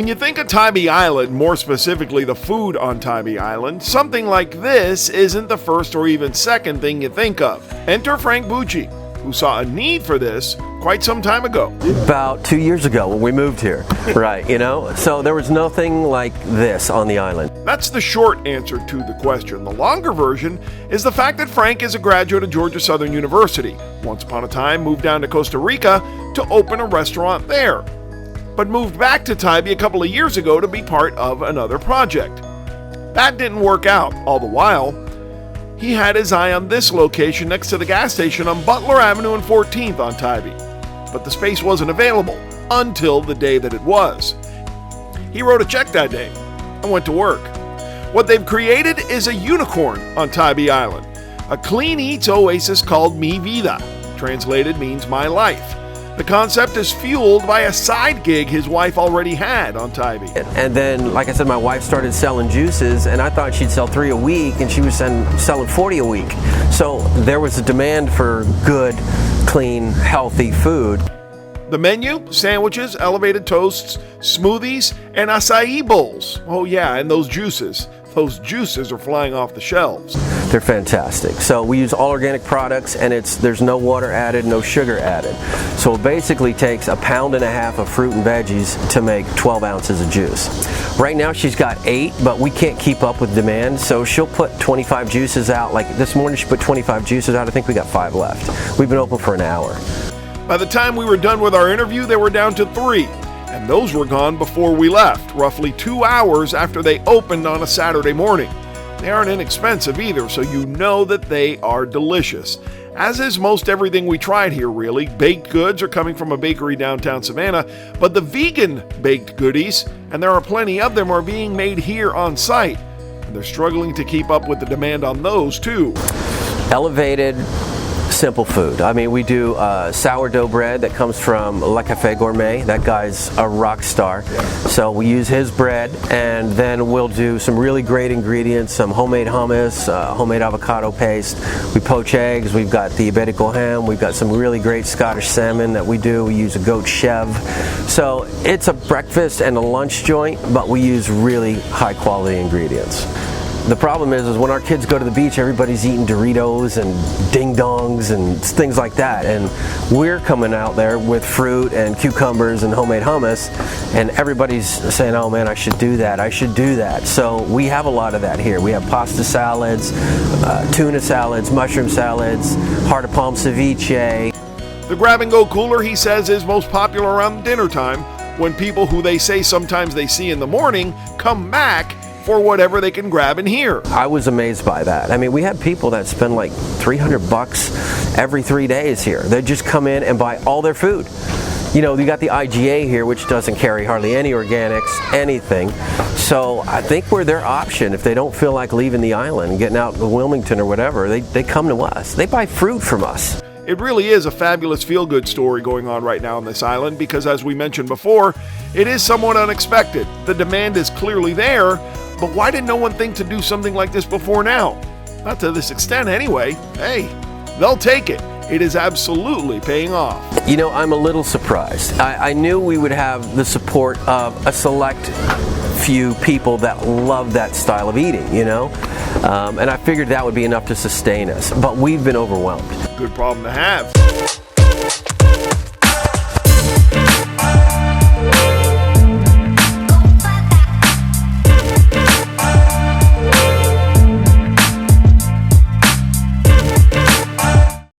When you think of Tybee Island, more specifically the food on Tybee Island, something like this isn't the first or even second thing you think of. Enter Frank Bucci, who saw a need for this quite some time ago. About 2 years ago when we moved here, right, so there was nothing like this on the island. That's the short answer to the question. The longer version is the fact that Frank is a graduate of Georgia Southern University. Once upon a time, moved down to Costa Rica to open a restaurant there, but moved back to Tybee a couple of years ago to be part of another project. That didn't work out. All the while, he had his eye on this location next to the gas station on Butler Avenue and 14th on Tybee. But the space wasn't available until the day that it was. He wrote a check that day and went to work. What they've created is a unicorn on Tybee Island, a clean eats oasis called Mi Vida. Translated means my life. The concept is fueled by a side gig his wife already had on Tybee. And then, like I said, my wife started selling juices, and I thought she'd sell 3 a week, and she was selling 40 a week. So there was a demand for good, clean, healthy food. The menu: sandwiches, elevated toasts, smoothies, and acai bowls. Oh yeah, and those juices. Those juices are flying off the shelves. They're fantastic. So we use all organic products, and there's no water added, no sugar added. So it basically takes 1.5 pounds of fruit and veggies to make 12 ounces of juice. Right now she's got 8, but we can't keep up with demand, so she'll put 25 juices out. Like this morning she put 25 juices out. I think we got 5 left. We've been open for an hour. By the time we were done with our interview, they were down to 3. And those were gone before we left, roughly 2 hours after they opened on a Saturday morning. They aren't inexpensive either, so you know that they are delicious. As is most everything we tried here, really. Baked goods are coming from a bakery downtown Savannah, but the vegan baked goodies, and there are plenty of them, are being made here on site. And they're struggling to keep up with the demand on those too. Elevated, simple food. I mean, we do sourdough bread that comes from Gourmet. That guy's a rock star. So we use his bread, and then we'll do some really great ingredients, some homemade hummus, homemade avocado paste. We poach eggs. We've got the Iberico ham. We've got some really great Scottish salmon that we do. We use a goat chev. So it's a breakfast and a lunch joint, but we use really high quality ingredients. The problem is when our kids go to the beach, everybody's eating Doritos and ding-dongs and things like that. And we're coming out there with fruit and cucumbers and homemade hummus, and everybody's saying, oh man, I should do that, I should do that. So we have a lot of that here. We have pasta salads, tuna salads, mushroom salads, heart of palm ceviche. The grab-and-go cooler, he says, is most popular around dinner time, when people who they say sometimes they see in the morning come back for whatever they can grab in here. I was amazed by that. I mean, we have people that spend like $300 every 3 days here. They just come in and buy all their food. You got the IGA here, which doesn't carry hardly any organics, anything. So I think we're their option if they don't feel like leaving the island and getting out to Wilmington or whatever. They come to us. They buy fruit from us. It really is a fabulous feel-good story going on right now on this island because, as we mentioned before, it is somewhat unexpected. The demand is clearly there, but why did no one think to do something like this before now? Not to this extent anyway. Hey, they'll take it. It is absolutely paying off. I'm a little surprised. I knew we would have the support of a select few people that love that style of eating, and I figured that would be enough to sustain us, but we've been overwhelmed. Good problem to have.